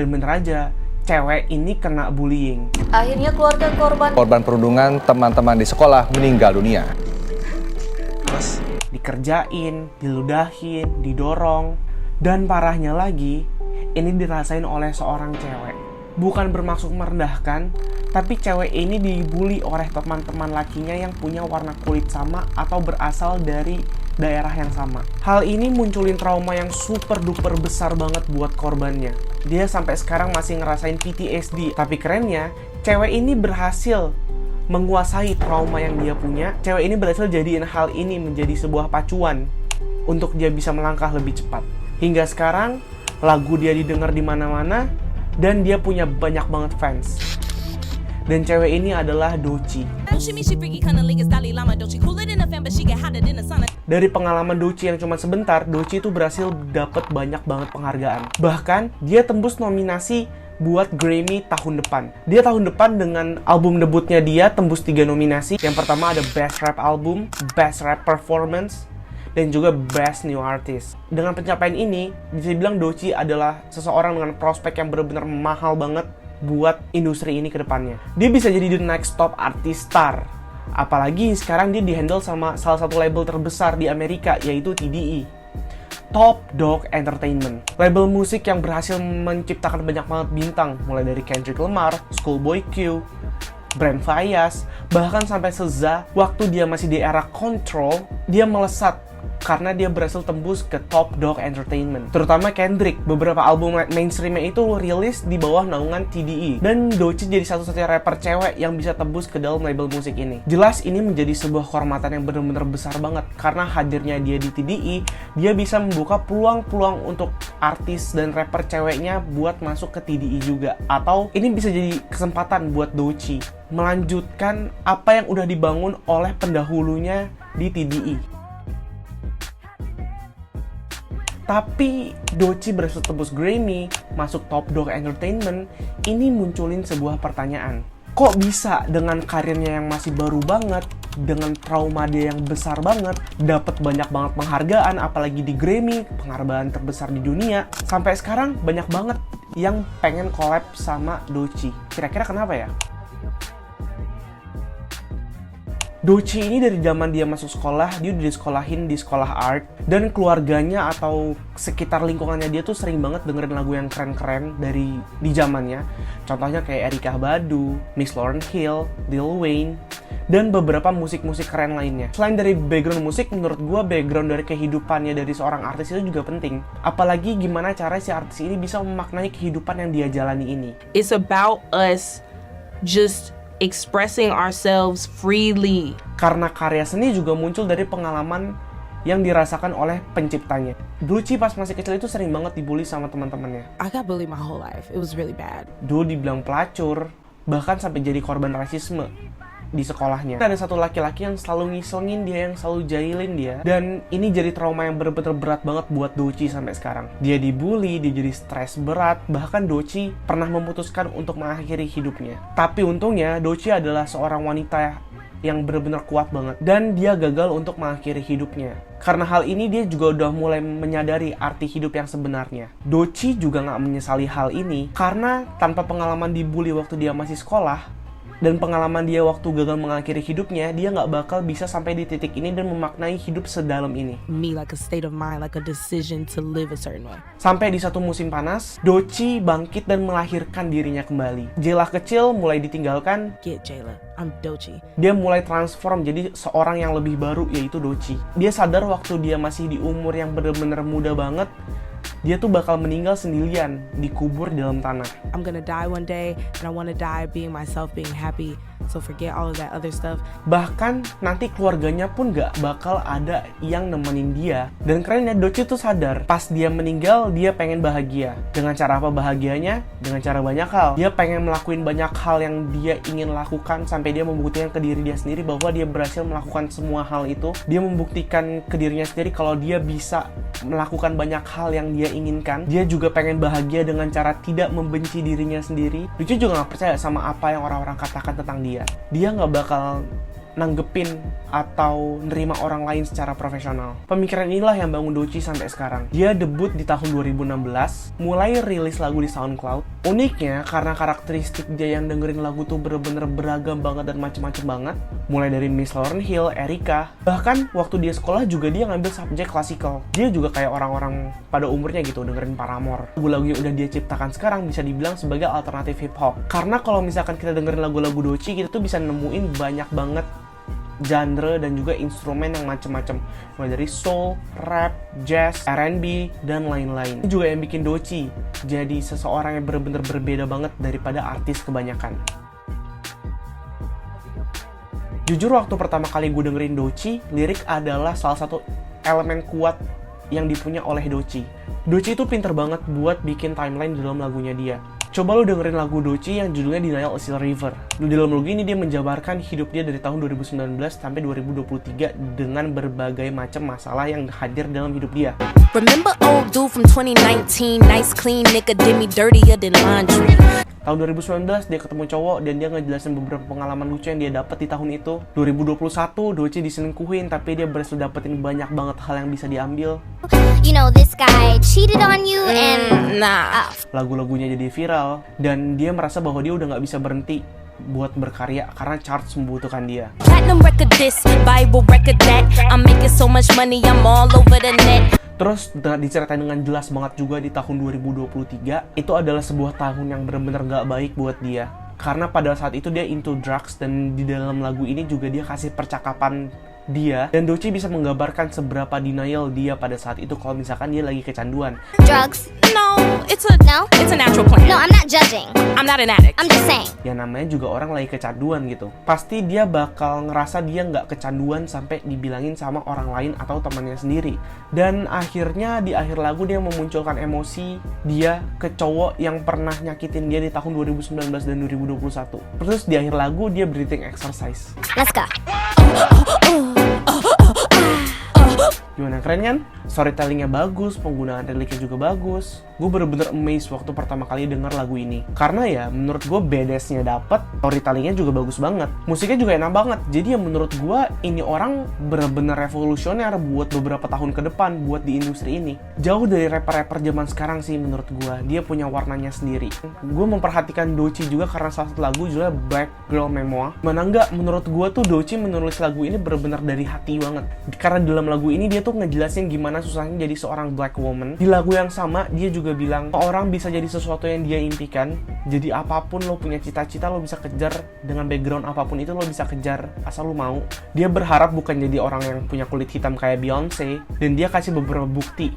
Dan bener aja, cewek ini kena bullying. Akhirnya keluarga korban perundungan teman-teman di sekolah meninggal dunia. Terus dikerjain, diludahin, didorong. Dan parahnya lagi, ini dirasain oleh seorang cewek. Bukan bermaksud merendahkan, tapi cewek ini dibully oleh teman-teman lakinya yang punya warna kulit sama atau berasal dari daerah yang sama. Hal ini munculin trauma yang super duper besar banget buat korbannya. Dia sampai sekarang masih ngerasain PTSD. Tapi kerennya, cewek ini berhasil menguasai trauma yang dia punya. Cewek ini berhasil jadiin hal ini menjadi sebuah pacuan untuk dia bisa melangkah lebih cepat. Hingga sekarang, lagu dia didengar di mana-mana dan dia punya banyak banget fans. Dan cewek ini adalah Doechii. Dari pengalaman Doechii yang cuma sebentar, Doechii itu berhasil dapat banyak banget penghargaan. Bahkan, dia tembus nominasi buat Grammy tahun depan. Dia tahun depan dengan album debutnya dia tembus 3 nominasi. Yang pertama ada Best Rap Album, Best Rap Performance, dan juga Best New Artist. Dengan pencapaian ini, bisa dibilang Doechii adalah seseorang dengan prospek yang benar-benar mahal banget buat industri ini ke depannya. Dia bisa jadi the next top artist star. Apalagi sekarang dia dihandle sama salah satu label terbesar di Amerika, yaitu TDE. Top Dog Entertainment. Label musik yang berhasil menciptakan banyak banget bintang, mulai dari Kendrick Lamar, Schoolboy Q, Brent Faiyaz, bahkan sampai SZA. Waktu dia masih di era Control, dia melesat karena dia berhasil tembus ke Top Dog Entertainment. Terutama Kendrick, beberapa album mainstreamnya itu rilis di bawah naungan TDE. Dan Doechii jadi satu-satunya rapper cewek yang bisa tembus ke dalam label musik ini. Jelas ini menjadi sebuah kehormatan yang benar-benar besar banget. Karena hadirnya dia di TDE, dia bisa membuka peluang-peluang untuk artis dan rapper ceweknya buat masuk ke TDE juga. Atau ini bisa jadi kesempatan buat Doechii melanjutkan apa yang udah dibangun oleh pendahulunya di TDE. Tapi Doechii berhasil tembus Grammy, masuk Top Dog Entertainment, ini munculin sebuah pertanyaan. Kok bisa dengan karirnya yang masih baru banget, dengan trauma dia yang besar banget, dapat banyak banget penghargaan, apalagi di Grammy, penghargaan terbesar di dunia. Sampai sekarang banyak banget yang pengen collab sama Doechii. Kira-kira kenapa ya? Doechii ini dari zaman dia masuk sekolah, dia udah disekolahin di sekolah art. Dan keluarganya atau sekitar lingkungannya dia tuh sering banget dengerin lagu yang keren-keren dari di zamannya. Contohnya kayak Erykah Badu, Miss Lauryn Hill, Lil Wayne, dan beberapa musik-musik keren lainnya. Selain dari background musik, menurut gue background dari kehidupannya dari seorang artis itu juga penting. Apalagi gimana cara si artis ini bisa memaknai kehidupan yang dia jalani ini. It's about us just expressing ourselves freely. Karena karya seni juga muncul dari pengalaman yang dirasakan oleh penciptanya. Doechii pas masih kecil itu sering banget dibully sama teman-temannya. I got bullied my whole life. It was really bad. Dulu dibilang pelacur, bahkan sampai jadi korban rasisme di sekolahnya. Ada satu laki-laki yang selalu ngiselin dia, yang selalu jahilin dia. Dan ini jadi trauma yang benar-benar berat banget buat Doechii sampai sekarang. Dia dibully, dia jadi stres berat. Bahkan Doechii pernah memutuskan untuk mengakhiri hidupnya. Tapi untungnya Doechii adalah seorang wanita yang benar-benar kuat banget. Dan dia gagal untuk mengakhiri hidupnya. Karena hal ini dia juga udah mulai menyadari arti hidup yang sebenarnya. Doechii juga gak menyesali hal ini. Karena tanpa pengalaman dibully waktu dia masih sekolah, dan pengalaman dia waktu gagal mengakhiri hidupnya, dia nggak bakal bisa sampai di titik ini dan memaknai hidup sedalam ini. Me like a state of mind, like a decision to live a certain way. Sampai di satu musim panas, Doechii bangkit dan melahirkan dirinya kembali. Jayla kecil mulai ditinggalkan. Get Jayla, I'm Doechii. Dia mulai transform jadi seorang yang lebih baru, yaitu Doechii. Dia sadar waktu dia masih di umur yang benar-benar muda banget, dia tuh bakal meninggal sendirian, dikubur di dalam tanah. I'm gonna die one day, and I wanna die being myself, being happy. So forget all of that other stuff. Bahkan nanti keluarganya pun gak bakal ada yang nemenin dia. Dan kerennya Doechii tuh sadar, pas dia meninggal dia pengen bahagia. Dengan cara apa bahagianya? Dengan cara banyak hal. Dia pengen melakukan banyak hal yang dia ingin lakukan sampai dia membuktikan ke diri dia sendiri bahwa dia berhasil melakukan semua hal itu. Dia membuktikan ke dirinya sendiri kalau dia bisa melakukan banyak hal yang dia inginkan. Dia juga pengen bahagia dengan cara tidak membenci dirinya sendiri. Doechii juga gak percaya sama apa yang orang-orang katakan tentang dia. Dia gak bakal nanggepin atau nerima orang lain secara profesional. Pemikiran inilah yang bangun Doechii sampai sekarang. Dia debut di tahun 2016, mulai rilis lagu di SoundCloud. Uniknya, karena karakteristik dia yang dengerin lagu tuh bener-bener beragam banget dan macem-macem banget. Mulai dari Miss Lauryn Hill, Erika, bahkan waktu dia sekolah juga dia ngambil subjek klasikal. Dia juga kayak orang-orang pada umurnya gitu, dengerin Paramore. Lagu-lagu yang udah dia ciptakan sekarang bisa dibilang sebagai alternatif hip hop. Karena kalau misalkan kita dengerin lagu-lagu Doechii, kita tuh bisa nemuin banyak banget genre dan juga instrumen yang macem-macem, mulai dari soul, rap, jazz, R&B, dan lain-lain. Ini juga yang bikin Doechii jadi seseorang yang bener-bener berbeda banget daripada artis kebanyakan. Jujur waktu pertama kali gue dengerin Doechii, lirik adalah salah satu elemen kuat yang dipunya oleh Doechii. Doechii itu pinter banget buat bikin timeline di dalam lagunya dia. Coba lu dengerin lagu Doechii yang judulnya Denial is a River. Di dalam lagu ini dia menjabarkan hidup dia dari tahun 2019 sampai 2023 dengan berbagai macam masalah yang hadir dalam hidup dia. Remember old dude from 2019, nice clean nigga did me dirtier than laundry. Tahun 2019 dia ketemu cowok dan dia ngejelasin beberapa pengalaman lucu yang dia dapat di tahun itu. 2021 Doechii diselingkuhin tapi dia berhasil dapetin banyak banget hal yang bisa diambil. You know, this guy cheated on you and Lagu-lagunya jadi viral dan dia merasa bahwa dia udah nggak bisa berhenti buat berkarya karena charts membutuhkan dia. platinum record this, Bible record that. I'm making so much money, I'm all over the net. Terus diceritain dengan jelas banget juga di tahun 2023 itu adalah sebuah tahun yang benar-benar gak baik buat dia. Karena pada saat itu dia into drugs dan di dalam lagu ini juga dia kasih percakapan dia. Dan Doechii bisa menggambarkan seberapa denial dia pada saat itu kalau misalkan dia lagi kecanduan. drugs. No, it's a natural No, plan. I'm not judging. I'm not an addict. I'm just saying. Ya namanya juga orang lagi kecanduan gitu. Pasti dia bakal ngerasa dia nggak kecanduan sampai dibilangin sama orang lain atau temannya sendiri. Dan akhirnya di akhir lagu dia memunculkan emosi dia ke cowok yang pernah nyakitin dia di tahun 2019 dan 2021. Terus di akhir lagu dia breathing exercise. Let's go. Gimana, keren kan? Storytellingnya bagus, penggunaan liriknya juga bagus. Gue bener-bener amazed waktu pertama kali denger lagu ini. Karena ya, menurut gue badass-nya dapet, storytellingnya juga bagus banget. Musiknya juga enak banget. Jadi ya menurut gue, ini orang bener-bener revolusioner buat beberapa tahun ke depan, buat di industri ini. Jauh dari rapper-rapper zaman sekarang sih menurut gue. Dia punya warnanya sendiri. Gue memperhatikan Doechii juga karena salah satu lagu judulnya Black Girl Memoir. Mana enggak, menurut gue tuh Doechii menulis lagu ini bener-bener dari hati banget. Karena dalam lagu ini dia tuh ngejelasin gimana susahnya jadi seorang black woman. Di lagu yang sama, dia juga bilang orang bisa jadi sesuatu yang dia impikan. Jadi apapun lo punya cita-cita, lo bisa kejar. Dengan background apapun itu lo bisa kejar asal lo mau. Dia berharap bukan jadi orang yang punya kulit hitam kayak Beyonce. Dan dia kasih beberapa bukti.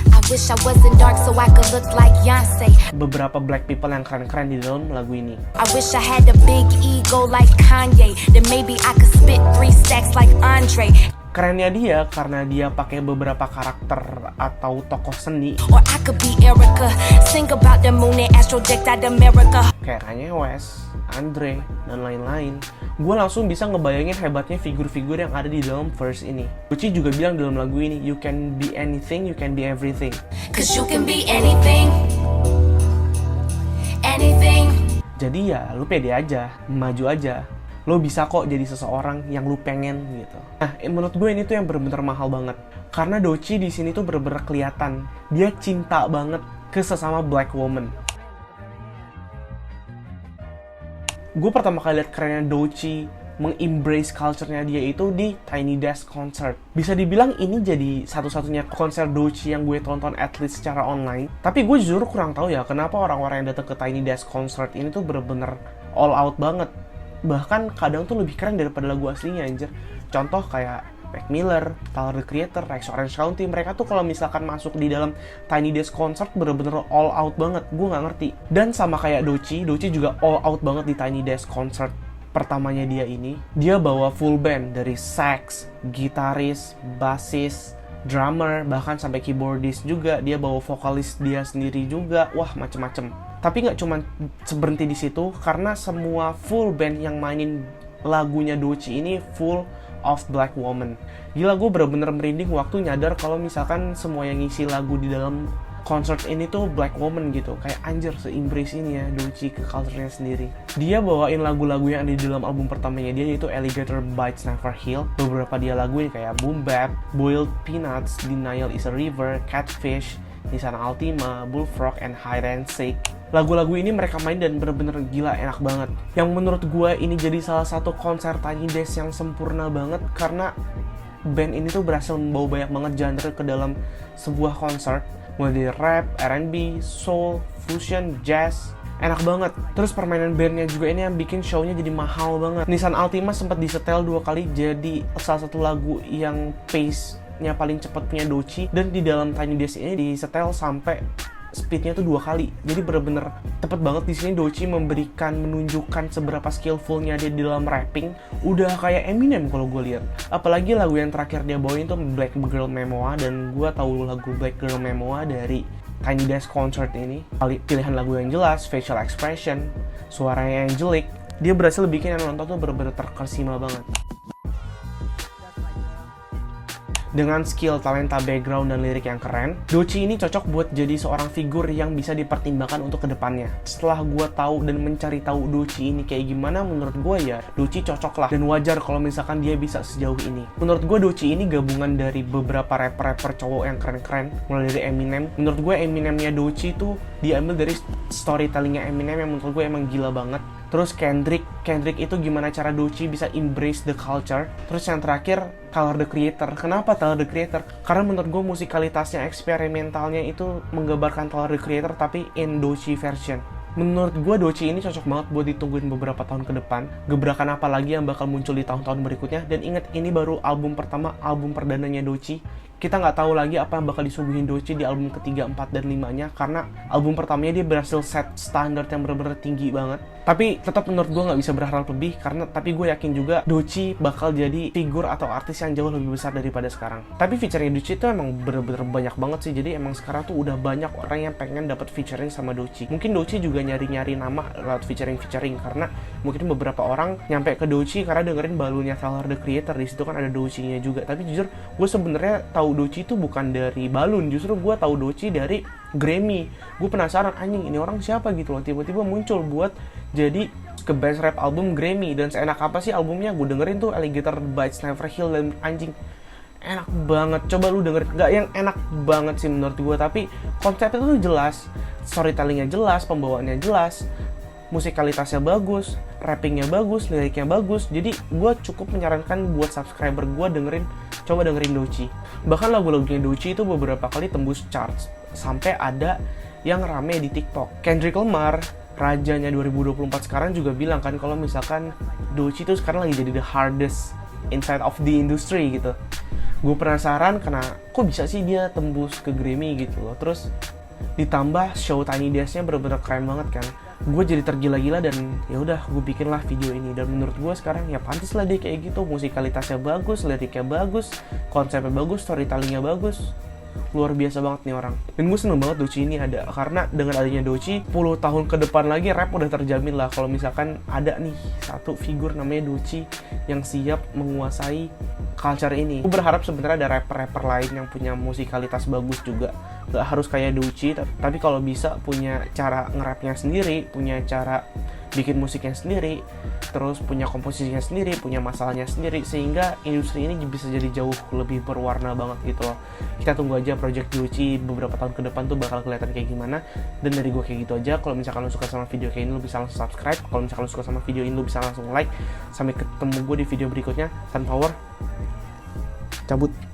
I wish I wasn't dark so I could look like Beyonce. Beberapa black people yang keren-keren di dalam lagu ini. I wish I had a big ego like Kanye. Then maybe I could spit 3 stacks like Andre. Kerennya dia karena dia pakai beberapa karakter atau tokoh seni Or I could be Erica. Sing about the moon and astroject out America. kayak Kanye West, Andre, dan lain-lain. Gue langsung bisa ngebayangin hebatnya figur-figur yang ada di dalam verse ini. Doechii juga bilang dalam lagu ini, you can be anything, you can be everything. Cause you can be anything. Anything. Jadi ya, lu pede aja, maju aja. Lo bisa kok jadi seseorang yang lu pengen gitu. Nah, menurut gue ini tuh yang bener-bener mahal banget. Karena Doechii di sini tuh bener-bener kelihatan dia cinta banget ke sesama black woman. Gue pertama kali lihat kerennya Doechii meng-embrace culture-nya dia itu di Tiny Desk Concert. Bisa dibilang ini jadi satu-satunya konser Doechii yang gue tonton at least secara online. Tapi gue jujur kurang tahu ya kenapa orang-orang yang datang ke Tiny Desk Concert ini tuh bener-bener all out banget. Bahkan kadang tuh lebih keren daripada lagu aslinya anjir. Contoh kayak Mac Miller, Tyler the Creator, Rex Orange County, mereka tuh kalau misalkan masuk di dalam Tiny Desk Concert bener-bener all out banget, gue nggak ngerti. Dan sama kayak Doechii juga all out banget di Tiny Desk Concert pertamanya dia ini. Dia bawa full band dari sax, gitaris, bassis, drummer, bahkan sampai keyboardist juga. Dia bawa vokalis dia sendiri juga, wah macem-macem. Tapi nggak cuma berhenti di situ, karena semua full band yang mainin lagunya Doechii ini full of black woman. Gila, gue bener-bener merinding waktu nyadar kalau misalkan semua yang ngisi lagu di dalam concert ini tuh black woman gitu. Kayak anjir se-embrace ini ya Doechii ke culture-nya sendiri. Dia bawain lagu-lagu yang ada di dalam album pertamanya dia, yaitu Alligator Bites Never Heal. Beberapa dia laguin kayak Boom Bap, Boiled Peanuts, Denial is a River, Catfish, Nissan Altima, Bullfrog, and Hide and Seek. Lagu-lagu ini mereka main dan bener-bener gila, enak banget. Yang menurut gue ini jadi salah satu konser Tiny Desk yang sempurna banget, karena band ini tuh berhasil membawa banyak banget genre ke dalam sebuah konser. Mulai dari rap, R&B, soul, fusion, jazz, enak banget. Terus permainan bandnya juga ini yang bikin show-nya jadi mahal banget. Nissan Altima sempat disetel 2 kali jadi salah satu lagu yang pace-nya paling cepat punya Doechii, dan di dalam Tiny Desk ini disetel sampai speednya tuh 2 kali. Jadi bener-bener cepet banget. Di sini Doechii menunjukkan seberapa skillfulnya dia di dalam rapping. Udah kayak Eminem kalau gue lihat. Apalagi lagu yang terakhir dia bawain tuh Black Girl Memoir, dan gue tahu lagu Black Girl Memoir dari Tiny Desk Concert ini. Pilihan lagu yang jelas, facial expression, suaranya yang jelek, dia berhasil bikin yang nonton tuh bener-bener terkesima banget. Dengan skill, talenta, background, dan lirik yang keren, Doechii ini cocok buat jadi seorang figur yang bisa dipertimbangkan untuk kedepannya. Setelah gue tahu dan mencari tahu Doechii ini kayak gimana, menurut gue ya Doechii cocok lah, dan wajar kalau misalkan dia bisa sejauh ini. Menurut gue Doechii ini gabungan dari beberapa rapper cowok yang keren-keren, mulai dari Eminem. Menurut gue Eminemnya Doechii tuh diambil dari storytellingnya Eminem yang menurut gue emang gila banget. Terus Kendrick itu gimana cara Doechii bisa embrace the culture. Terus yang terakhir, Tyler the Creator. Kenapa Tyler the Creator? Karena menurut gue musikalitasnya, eksperimentalnya itu menggambarkan Tyler the Creator tapi in Doechii version. Menurut gue Doechii ini cocok banget buat ditungguin beberapa tahun ke depan. Gebrakan apa lagi yang bakal muncul di tahun-tahun berikutnya. Dan ingat, ini baru album pertama, album perdananya Doechii. Kita nggak tahu lagi apa yang bakal disuguhin Doechii di album ketiga, 4, dan 5-nya. Karena album pertamanya dia berhasil set standar yang benar-benar tinggi banget. Tapi tetap menurut gue nggak bisa berharap lebih, tapi gue yakin juga Doechii bakal jadi figur atau artis yang jauh lebih besar daripada sekarang. Tapi featuring Doechii itu emang bener-bener banyak banget sih. Jadi emang sekarang tuh udah banyak orang yang pengen dapat featuring sama Doechii. Mungkin Doechii juga nyari-nyari nama lewat featuring, karena mungkin beberapa orang nyampe ke Doechii karena dengerin balunnya Tyler the Creator. Di situ kan ada Doechii-nya juga. Tapi jujur gue sebenarnya tahu Doechii itu bukan dari balun, justru gue tahu Doechii dari Grammy. Gue penasaran, anjing ini orang siapa gitu loh, tiba-tiba muncul buat jadi ke best rap album Grammy. Dan seenak apa sih albumnya, gue dengerin tuh Alligator Bites Never Heal, dan anjing enak banget. Coba lu dengerin, gak yang enak banget sih menurut gue, tapi konsepnya tuh jelas, storytellingnya jelas, pembawaannya jelas, musikalitasnya bagus, rappingnya bagus, liriknya bagus. Jadi gue cukup menyarankan buat subscriber gue coba dengerin Doechii. Bahkan lagu-lagunya Doechii itu beberapa kali tembus charts, sampai ada yang rame di TikTok. Kendrick Lamar, rajanya 2024 sekarang, juga bilang kan kalau misalkan Doechii itu sekarang lagi jadi the hardest inside of the industry gitu. Gue penasaran kok bisa sih dia tembus ke Grammy gitu loh. Terus ditambah show Tiny Desk-nya bener-bener keren banget kan. Gue jadi tergila-gila dan ya udah gue bikinlah video ini. Dan menurut gue sekarang ya pantas lah dia kayak gitu. Musikalitasnya bagus, liriknya bagus, konsepnya bagus, storytellingnya bagus. Luar biasa banget nih orang. Dan gue seneng banget Doechii ini ada, karena dengan adanya Doechii 10 tahun ke depan lagi rap udah terjamin lah. Kalau misalkan ada nih satu figur namanya Doechii yang siap menguasai culture ini. Gue berharap sebenarnya ada rapper-rapper lain yang punya musikalitas bagus juga. Gak harus kayak Doechii, tapi kalau bisa punya cara nge-rapnya sendiri, punya cara bikin musiknya sendiri, terus punya komposisinya sendiri, punya masalahnya sendiri, sehingga industri ini bisa jadi jauh lebih berwarna banget gitu loh. Kita tunggu aja project Doechii beberapa tahun ke depan tuh bakal kelihatan kayak gimana. Dan dari gue kayak gitu aja. Kalau misalkan lo suka sama video kayak ini, lo bisa langsung subscribe. Kalau misalkan lo suka sama video ini, lo bisa langsung like. Sampai ketemu gue di video berikutnya. Sunflower cabut.